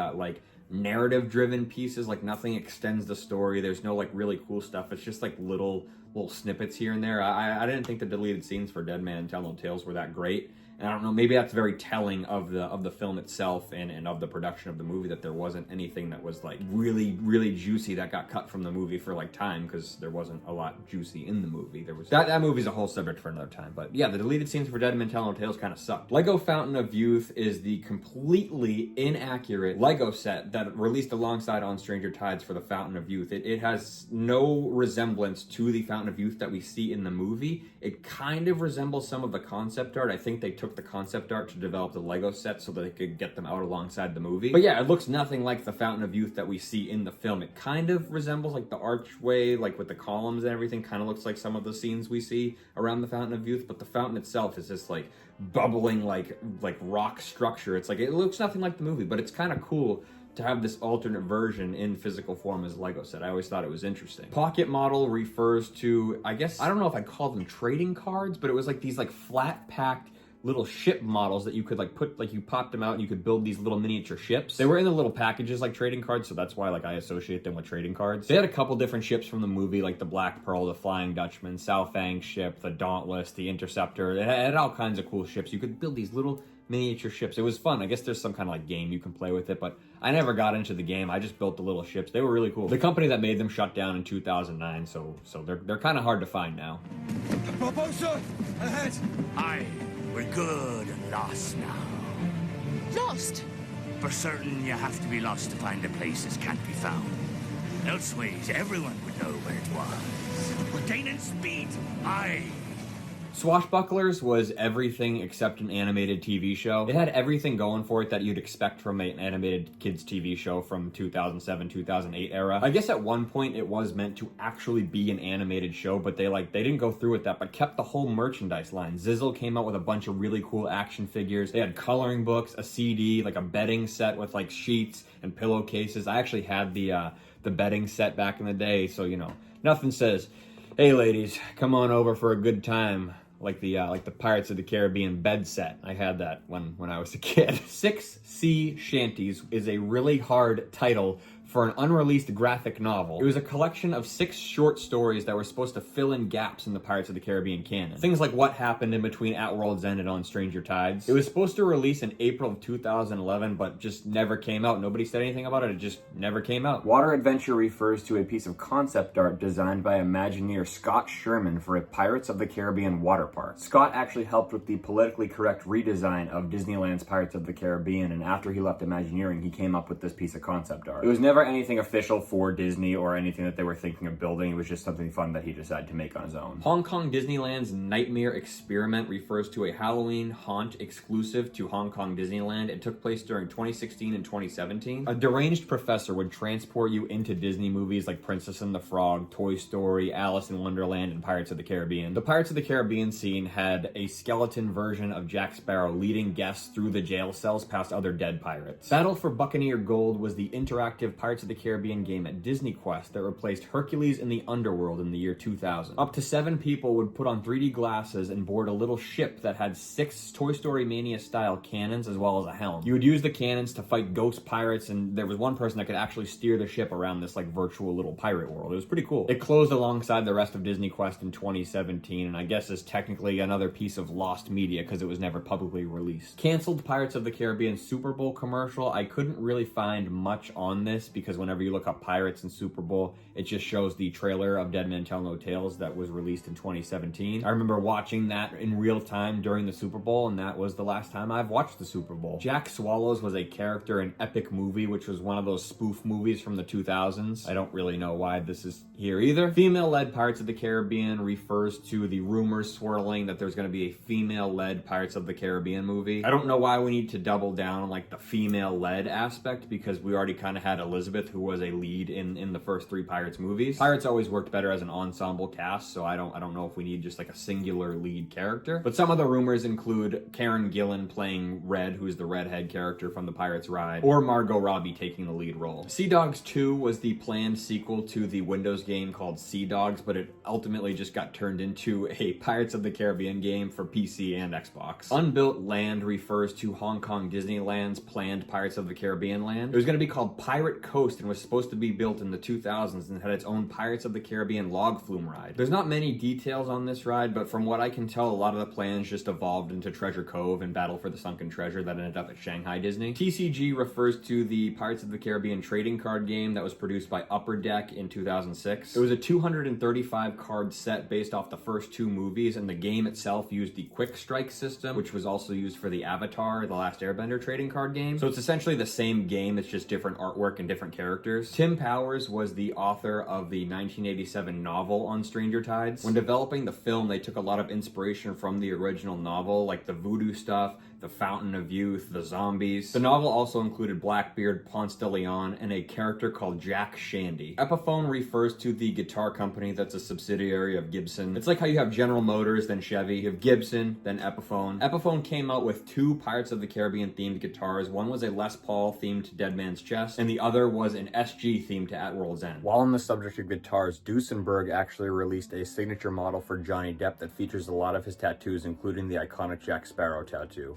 narrative driven pieces. Like, nothing extends the story. There's no like really cool stuff. It's just like little snippets here and there. I didn't think the deleted scenes for Dead Man Tell No Tales were that great. And I don't know, maybe that's very telling of the film itself and of the production of the movie, that there wasn't anything that was like really, really juicy that got cut from the movie for like time, because there wasn't a lot juicy in the movie. There was that movie's a whole subject for another time. But yeah, the deleted scenes for Dead Men Tell No Tales kind of sucked. Lego Fountain of Youth is the completely inaccurate Lego set that released alongside On Stranger Tides for the Fountain of Youth. It has no resemblance to the Fountain of Youth that we see in the movie. It kind of resembles some of the concept art. I think they took the concept art to develop the Lego set so that they could get them out alongside the movie. But yeah, it looks nothing like the Fountain of Youth that we see in the film. It kind of resembles like the archway, like with the columns and everything, kind of looks like some of the scenes we see around the Fountain of Youth, but the fountain itself is just like bubbling like rock structure. It's like, it looks nothing like the movie, but it's kind of cool to have this alternate version in physical form as a Lego set. I always thought it was interesting. Pocket model refers to, I guess, I don't know if I'd call them trading cards, but it was like these like flat packed little ship models that you could like put, like you popped them out and you could build these little miniature ships. They were in the little packages like trading cards, so that's why like I associate them with trading cards. They had a couple different ships from the movie, like the Black Pearl, the Flying Dutchman, Sao Fang's ship, the Dauntless, the Interceptor. It had all kinds of cool ships. You could build these little miniature ships. It was fun. I guess there's some kind of like game you can play with it, but I never got into the game. I just built the little ships. They were really cool. The company that made them shut down in 2009, so they're kind of hard to find now.
Barbosa, ahead!
Aye, we're good and lost now.
Lost?
For certain, you have to be lost to find a place that can't be found. Elseways, everyone would know where it was. We're gaining speed. Aye.
Swashbucklers was everything except an animated TV show. It had everything going for it that you'd expect from an animated kids TV show from 2007, 2008 era. I guess at one point it was meant to actually be an animated show, but they didn't go through with that, but kept the whole merchandise line. Zizzle came out with a bunch of really cool action figures. They had coloring books, a CD, like a bedding set with like sheets and pillowcases. I actually had the bedding set back in the day, so you know, nothing says, hey ladies, come on over for a good time, like the Pirates of the Caribbean bed set. I had that when I was a kid. 6 Sea Shanties is a really hard title for an unreleased graphic novel. It was a collection of 6 short stories that were supposed to fill in gaps in the Pirates of the Caribbean canon. Things like what happened in between At World's End and On Stranger Tides. It was supposed to release in April of 2011, but just never came out. Nobody said anything about it. It just never came out. Water Adventure refers to a piece of concept art designed by Imagineer Scott Sherman for a Pirates of the Caribbean water park. Scott actually helped with the politically correct redesign of Disneyland's Pirates of the Caribbean, and after he left Imagineering, he came up with this piece of concept art. It was never anything official for Disney or anything that they were thinking of building. It was just something fun that he decided to make on his own. Hong Kong Disneyland's Nightmare Experiment refers to a Halloween haunt exclusive to Hong Kong Disneyland. It took place during 2016 and 2017. A deranged professor would transport you into Disney movies like Princess and the Frog, Toy Story, Alice in Wonderland, and Pirates of the Caribbean. The Pirates of the Caribbean scene had a skeleton version of Jack Sparrow leading guests through the jail cells past other dead pirates. Battle for Buccaneer Gold was the interactive Pirates of the Caribbean game at Disney Quest that replaced Hercules in the Underworld in the year 2000. Up to 7 people would put on 3D glasses and board a little ship that had 6 Toy Story Mania style cannons as well as a helm. You would use the cannons to fight ghost pirates, and there was one person that could actually steer the ship around this like virtual little pirate world. It was pretty cool. It closed alongside the rest of Disney Quest in 2017, and I guess is technically another piece of lost media because it was never publicly released. Canceled Pirates of the Caribbean Super Bowl commercial. I couldn't really find much on this because whenever you look up Pirates and Super Bowl, it just shows the trailer of Dead Men Tell No Tales that was released in 2017. I remember watching that in real time during the Super Bowl, and that was the last time I've watched the Super Bowl. Jack Swallows was a character in Epic Movie, which was one of those spoof movies from the 2000s. I don't really know why this is here either. Female-led Pirates of the Caribbean refers to the rumors swirling that there's going to be a female-led Pirates of the Caribbean movie. I don't know why we need to double down on like the female-led aspect because we already kind of had Elizabeth, who was a lead in the first 3 Pirates movies. Pirates always worked better as an ensemble cast, so I don't know if we need just like a singular lead character. But some of the rumors include Karen Gillan playing Red, who's the redhead character from the Pirates ride, or Margot Robbie taking the lead role. Sea Dogs 2 was the planned sequel to the Windows game called Sea Dogs, but it ultimately just got turned into a Pirates of the Caribbean game for PC and Xbox. Unbuilt Land refers to Hong Kong Disneyland's planned Pirates of the Caribbean land. It was going to be called Pirate Coast and was supposed to be built in the 2000s and had its own Pirates of the Caribbean log flume ride. There's not many details on this ride, but from what I can tell, a lot of the plans just evolved into Treasure Cove and Battle for the Sunken Treasure that ended up at Shanghai Disney. TCG refers to the Pirates of the Caribbean trading card game that was produced by Upper Deck in 2006. It was a 235 card set based off the first 2 movies, and the game itself used the Quick Strike system, which was also used for the Avatar, The Last Airbender trading card game. So it's essentially the same game, it's just different artwork and different characters. Tim Powers was the author of the 1987 novel On Stranger Tides. When developing the film, they took a lot of inspiration from the original novel, like the voodoo stuff, the Fountain of Youth, the zombies. The novel also included Blackbeard, Ponce de Leon, and a character called Jack Shandy. Epiphone refers to the guitar company that's a subsidiary of Gibson. It's like how you have General Motors, then Chevy, you have Gibson, then Epiphone. Epiphone came out with 2 Pirates of the Caribbean themed guitars. One was a Les Paul themed to Dead Man's Chest, and the other was an SG themed to At World's End. While on the subject of guitars, Duesenberg actually released a signature model for Johnny Depp that features a lot of his tattoos, including the iconic Jack Sparrow tattoo.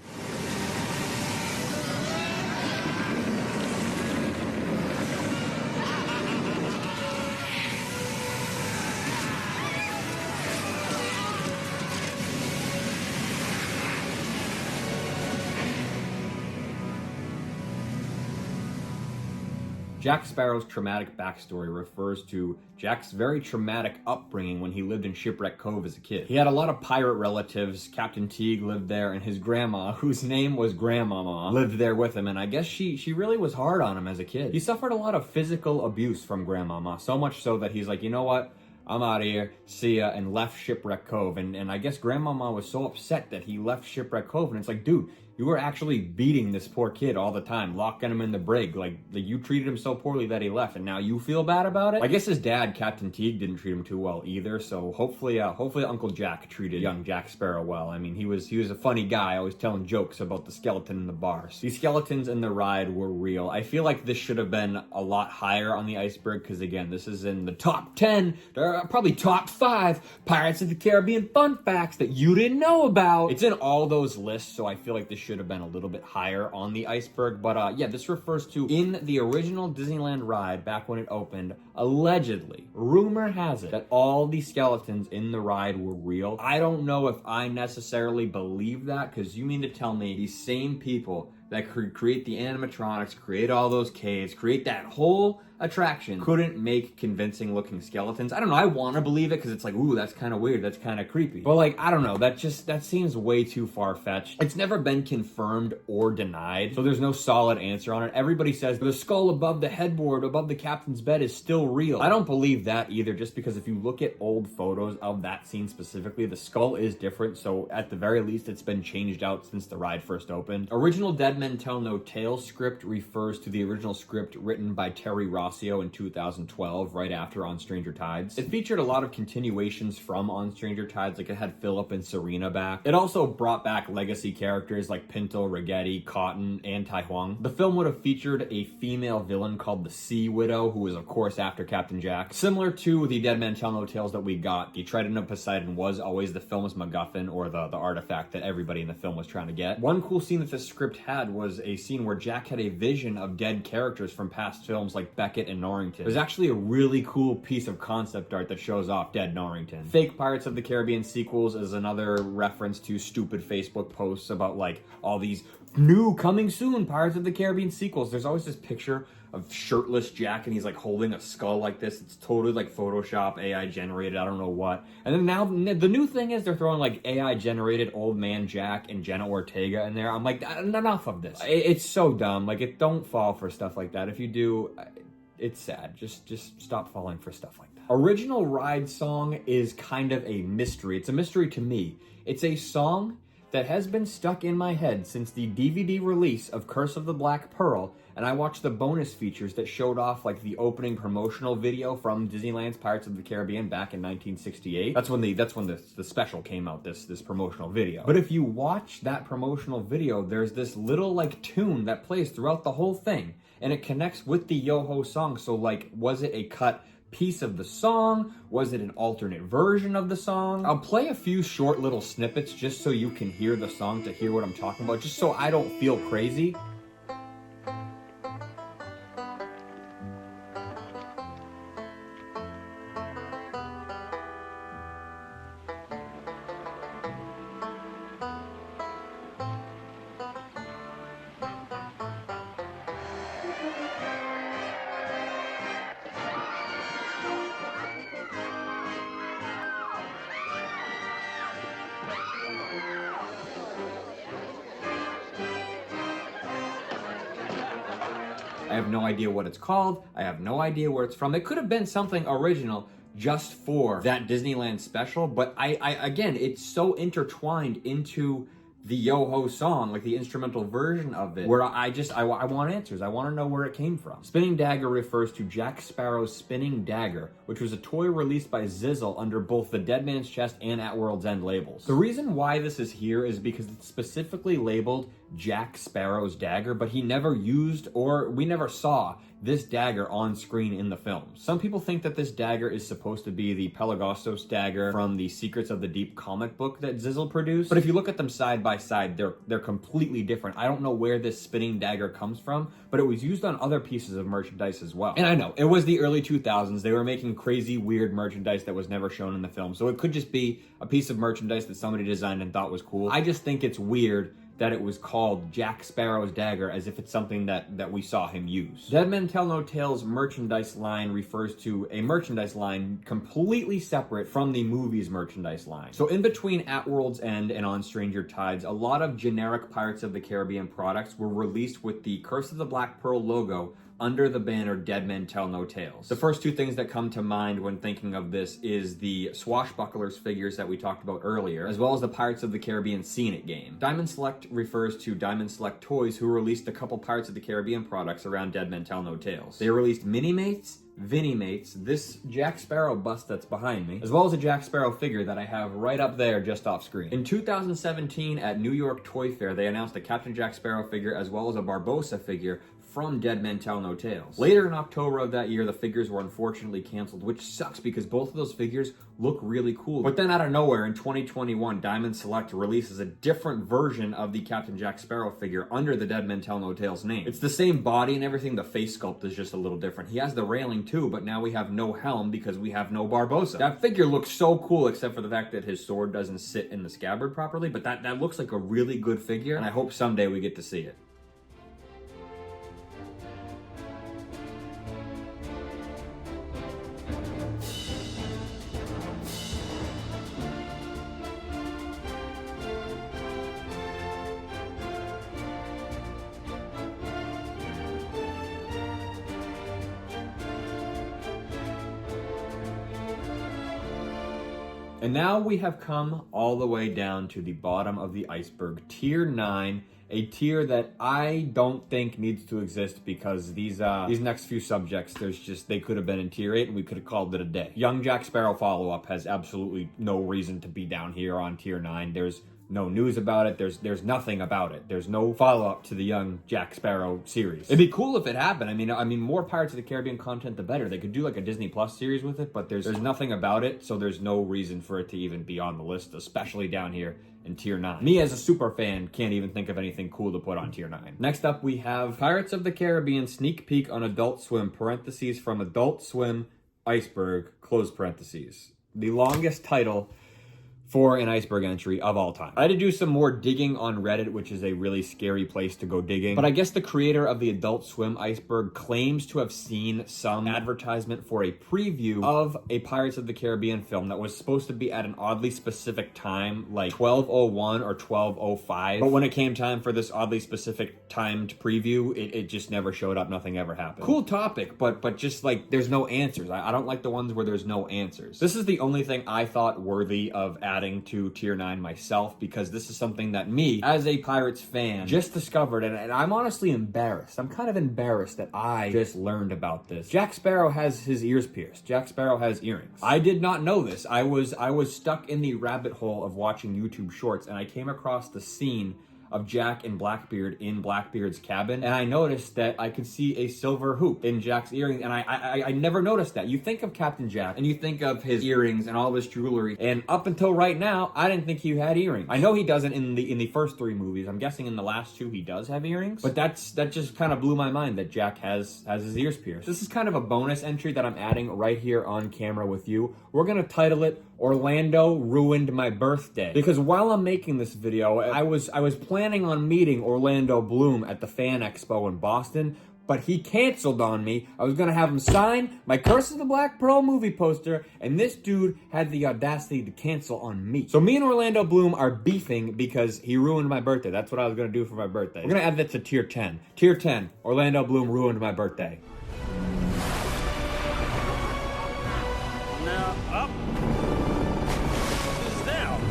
Jack Sparrow's traumatic backstory refers to Jack's very traumatic upbringing when he lived in Shipwreck Cove as a kid. He had a lot of pirate relatives. Captain Teague lived there, and his grandma, whose name was Grandmama, lived there with him, and I guess she really was hard on him as a kid. He suffered a lot of physical abuse from Grandmama, so much so that he's like, you know what? I'm out of here, see ya, and left Shipwreck Cove. And I guess Grandmama was so upset that he left Shipwreck Cove, and it's like, dude, you were actually beating this poor kid all the time, locking him in the brig. Like you treated him so poorly that he left, and now you feel bad about it? I guess his dad, Captain Teague, didn't treat him too well either, so hopefully Uncle Jack treated young Jack Sparrow well. I mean, he was a funny guy, always telling jokes about the skeleton in the bars. These skeletons in the ride were real. I feel like this should have been a lot higher on the Iceberg, because again, this is in the top 10, probably top 5 Pirates of the Caribbean fun facts that you didn't know about. It's in all those lists, so I feel like this should have been a little bit higher on the Iceberg. But yeah, this refers to in the original Disneyland ride back when it opened, allegedly, rumor has it that all the skeletons in the ride were real. I don't know if I necessarily believe that, because you mean to tell me these same people that could create the animatronics, create all those caves, create that whole attraction, couldn't make convincing looking skeletons? I don't know, I want to believe it because it's like, ooh, that's kind of weird, that's kind of creepy. But like, I don't know, that seems way too far-fetched. It's never been confirmed or denied, so there's no solid answer on it. Everybody says the skull above the headboard, above the captain's bed is still real. I don't believe that either, just because if you look at old photos of that scene specifically, the skull is different, so at the very least it's been changed out since the ride first opened. Original Dead Men Tell No Tales script refers to the original script written by Terry Rossio in 2012, right after On Stranger Tides. It featured a lot of continuations from On Stranger Tides, like it had Philip and Serena back. It also brought back legacy characters like Pintel, Ragetti, Cotton, and Tai Huang. The film would have featured a female villain called the Sea Widow, who was of course after Captain Jack. Similar to the Dead Men Tell No Tales that we got, the Trident of Poseidon was always the film's MacGuffin, or the artifact that everybody in the film was trying to get. One cool scene that this script had was a scene where Jack had a vision of dead characters from past films like Beckett and Norrington. There's actually a really cool piece of concept art that shows off dead Norrington. Fake Pirates of the Caribbean sequels is another reference to stupid Facebook posts about like all these new coming soon Pirates of the Caribbean sequels. There's always this picture of shirtless Jack and he's like holding a skull like this. It's totally like Photoshop, AI generated, I don't know what. And then now the new thing is they're throwing like AI generated old man Jack and Jenna Ortega in there. I'm like, enough of this. It's so dumb. Like, don't fall for stuff like that. If you do, it's sad. Just stop falling for stuff like that. Original ride song is kind of a mystery. It's a mystery to me. It's a song that has been stuck in my head since the DVD release of Curse of the Black Pearl, and I watched the bonus features that showed off like the opening promotional video from Disneyland's Pirates of the Caribbean back in 1968. That's when the special came out, this promotional video. But if you watch that promotional video, there's this little like tune that plays throughout the whole thing, and it connects with the Yo-Ho song. So like, was it a cut piece of the song? Was it an alternate version of the song? I'll play a few short little snippets just so you can hear the song, to hear what I'm talking about, just so I don't feel crazy. I have no idea what it's called. I have no idea where it's from. It could have been something original just for that Disneyland special, but I again, it's so intertwined into the Yo-Ho song, like the instrumental version of it, where I want answers. I want to know where it came from. Spinning Dagger refers to Jack Sparrow's Spinning Dagger, which was a toy released by Zizzle under both the Dead Man's Chest and At World's End labels. The reason why this is here is because it's specifically labeled Jack Sparrow's dagger, but he never used, or we never saw, this dagger on screen in the film. Some people think that this dagger is supposed to be the Pelagostos dagger from the Secrets of the Deep comic book that Zizzle produced, but if you look at them side by side, they're completely different. I don't know where this spinning dagger comes from, but it was used on other pieces of merchandise as well. And I know, it was the early 2000s, they were making crazy, weird merchandise that was never shown in the film, so it could just be a piece of merchandise that somebody designed and thought was cool. I just think it's weird that it was called Jack Sparrow's dagger, as if it's something that we saw him use. Dead Men Tell No Tales merchandise line refers to a merchandise line completely separate from the movie's merchandise line. So in between At World's End and On Stranger Tides, a lot of generic Pirates of the Caribbean products were released with the Curse of the Black Pearl logo under the banner Dead Men Tell No Tales. The first two things that come to mind when thinking of this is the Swashbucklers figures that we talked about earlier, as well as the Pirates of the Caribbean Scene It game. Diamond Select refers to Diamond Select Toys, who released a couple Pirates of the Caribbean products around Dead Men Tell No Tales. They released Mini-Mates, Vinnie-Mates, this Jack Sparrow bust that's behind me, as well as a Jack Sparrow figure that I have right up there just off screen. In 2017 at New York Toy Fair, they announced a Captain Jack Sparrow figure as well as a Barbossa figure from Dead Men Tell No Tales. Later in October of that year, the figures were unfortunately canceled, which sucks because both of those figures look really cool. But then out of nowhere in 2021, Diamond Select releases a different version of the Captain Jack Sparrow figure under the Dead Men Tell No Tales name. It's the same body and everything, the face sculpt is just a little different. He has the railing too, but now we have no helm because we have no Barbossa. That figure looks so cool except for the fact that his sword doesn't sit in the scabbard properly, but that looks like a really good figure, and I hope someday we get to see it. And now we have come all the way down to the bottom of the iceberg, tier 9, a tier that I don't think needs to exist because these next few subjects, they could have been in tier 8 and we could have called it a day. Young Jack Sparrow follow-up has absolutely no reason to be down here on tier 9. There's no news about it. There's nothing about it. There's no follow-up to the Young Jack Sparrow series. It'd be cool if it happened. I mean, more Pirates of the Caribbean content, the better. They could do like a Disney Plus series with it, but there's nothing about it, so there's no reason for it to even be on the list, especially down here in tier 9. Me as a super fan can't even think of anything cool to put on tier 9. Next up, we have Pirates of the Caribbean sneak peek on Adult Swim, parentheses from Adult Swim Iceberg, close parentheses. The longest title for an Iceberg entry of all time. I had to do some more digging on Reddit, which is a really scary place to go digging. But I guess the creator of the Adult Swim Iceberg claims to have seen some advertisement for a preview of a Pirates of the Caribbean film that was supposed to be at an oddly specific time, like 12:01 or 12:05. But when it came time for this oddly specific timed preview, it just never showed up. Nothing ever happened. Cool topic, but just like there's no answers. I don't like the ones where there's no answers. This is the only thing I thought worthy of adding to tier 9 myself, because this is something that me, as a Pirates fan, just discovered, and I'm honestly embarrassed. I'm kind of embarrassed that I just learned about this. Jack Sparrow has his ears pierced. Jack Sparrow has earrings. I did not know this. I was stuck in the rabbit hole of watching YouTube shorts, and I came across the scene of Jack and Blackbeard in Blackbeard's cabin, and I noticed that I could see a silver hoop in Jack's earrings, and I never noticed that. You think of Captain Jack, and you think of his earrings and all of his jewelry, and up until right now, I didn't think he had earrings. I know he doesn't in the first 3 movies. I'm guessing in the last 2 he does have earrings, but that just kind of blew my mind that Jack has his ears pierced. This is kind of a bonus entry that I'm adding right here on camera with you. We're gonna title it Orlando Ruined My Birthday, because while I'm making this video, I was planning on meeting Orlando Bloom at the Fan Expo in Boston, but he canceled on me. I was gonna have him sign my Curse of the Black Pearl movie poster, and this dude had the audacity to cancel on me. So me and Orlando Bloom are beefing because he ruined my birthday. That's what I was gonna do for my birthday. We're gonna add that to tier 10. Tier 10, Orlando Bloom ruined my birthday.
Now up. Down.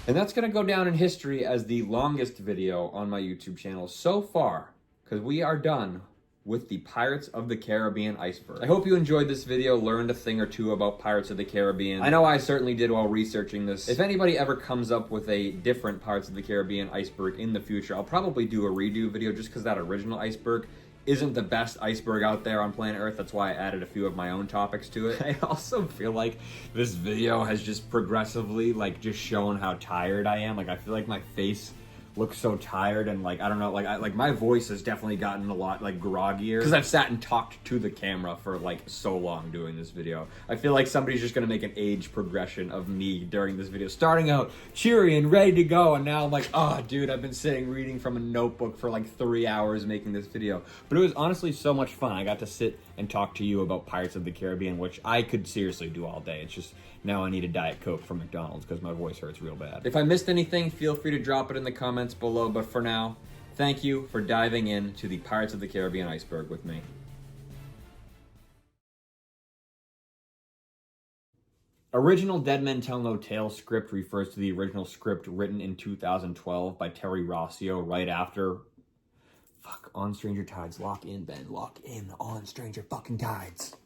And that's going to go down in history as the longest video on my YouTube channel so far, because we are done with the Pirates of the Caribbean Iceberg. I hope you enjoyed this video, learned a thing or two about Pirates of the Caribbean. I know I certainly did while researching this. If anybody ever comes up with a different Pirates of the Caribbean Iceberg in the future, I'll probably do a redo video just because that original iceberg isn't the best iceberg out there on planet Earth. That's why I added a few of my own topics to it. I also feel like this video has just progressively just shown how tired I am. I feel like my face looks so tired, and I don't know, my voice has definitely gotten a lot groggier because I've sat and talked to the camera for so long doing this video. I feel like somebody's just gonna make an age progression of me during this video, starting out cheery and ready to go, and now I'm like, oh dude, I've been sitting reading from a notebook for 3 hours making this video. But it was honestly so much fun. I got to sit and talk to you about Pirates of the Caribbean, which I could seriously do all day. It's just now I need a Diet Coke from McDonald's because my voice hurts real bad. If I missed anything, feel free to drop it in the comments below, but for now, thank you for diving into the Pirates of the Caribbean Iceberg with me. Original Dead Men Tell No Tales script refers to the original script written in 2012 by Terry Rossio right after On Stranger Tides. Lock in, Ben. Lock in on Stranger fucking Tides.